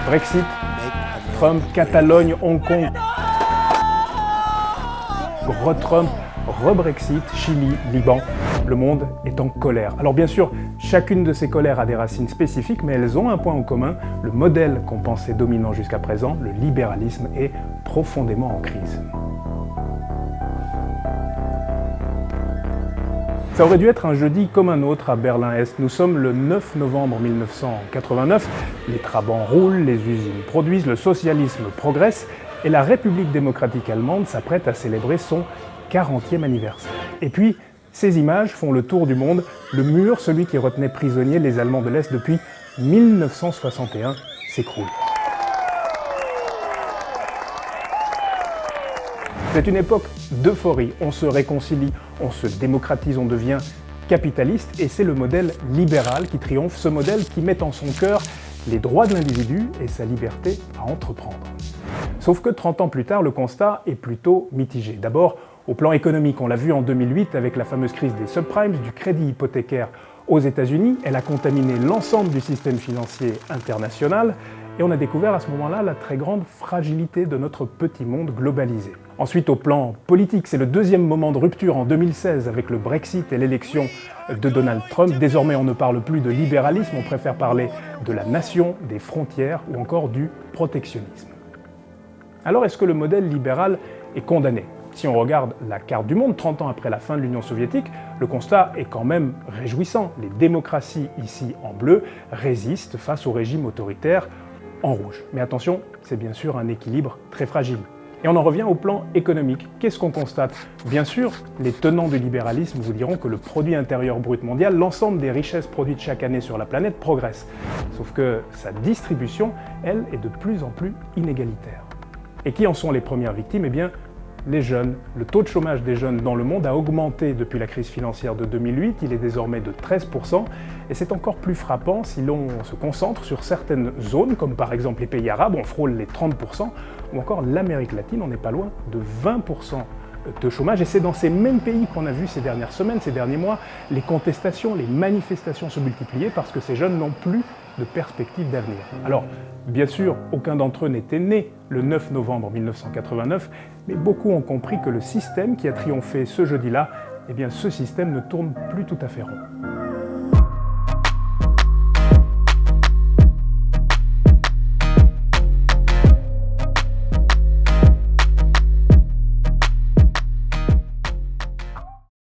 Brexit, Trump, Catalogne, Hong Kong, re-Trump, re-Brexit, Chili, Liban. Le monde est en colère. Alors bien sûr, chacune de ces colères a des racines spécifiques, mais elles ont un point en commun. Le modèle qu'on pensait dominant jusqu'à présent, le libéralisme, est profondément en crise. Ça aurait dû être un jeudi comme un autre à Berlin-Est. Nous sommes le 9 novembre 1989. Les trabants roulent, les usines produisent, le socialisme progresse et la République démocratique allemande s'apprête à célébrer son 40e anniversaire. Et puis, ces images font le tour du monde. Le mur, celui qui retenait prisonniers les Allemands de l'Est depuis 1961, s'écroule. C'est une époque d'euphorie, on se réconcilie, on se démocratise, on devient capitaliste et c'est le modèle libéral qui triomphe, ce modèle qui met en son cœur les droits de l'individu et sa liberté à entreprendre. Sauf que 30 ans plus tard, le constat est plutôt mitigé. D'abord, au plan économique, on l'a vu en 2008 avec la fameuse crise des subprimes, du crédit hypothécaire aux États-Unis, elle a contaminé l'ensemble du système financier international et on a découvert à ce moment-là la très grande fragilité de notre petit monde globalisé. Ensuite, au plan politique, c'est le deuxième moment de rupture en 2016 avec le Brexit et l'élection de Donald Trump. Désormais, on ne parle plus de libéralisme, on préfère parler de la nation, des frontières ou encore du protectionnisme. Alors, est-ce que le modèle libéral est condamné ? Si on regarde la carte du monde, 30 ans après la fin de l'Union soviétique, le constat est quand même réjouissant. Les démocraties, ici en bleu, résistent face au régime autoritaire en rouge. Mais attention, c'est bien sûr un équilibre très fragile. Et on en revient au plan économique. Qu'est-ce qu'on constate ? Bien sûr, les tenants du libéralisme vous diront que le produit intérieur brut mondial, l'ensemble des richesses produites chaque année sur la planète, progresse. Sauf que sa distribution, elle, est de plus en plus inégalitaire. Et qui en sont les premières victimes ? Eh bien, les jeunes. Le taux de chômage des jeunes dans le monde a augmenté depuis la crise financière de 2008, il est désormais de 13%, et c'est encore plus frappant si l'on se concentre sur certaines zones, comme par exemple les pays arabes, on frôle les 30%, ou encore l'Amérique latine, on n'est pas loin de 20% de chômage, et c'est dans ces mêmes pays qu'on a vu ces dernières semaines, ces derniers mois, les contestations, les manifestations se multiplier parce que ces jeunes n'ont plus de perspectives d'avenir. Alors, bien sûr, aucun d'entre eux n'était né le 9 novembre 1989, mais beaucoup ont compris que le système qui a triomphé ce jeudi-là, eh bien ce système ne tourne plus tout à fait rond.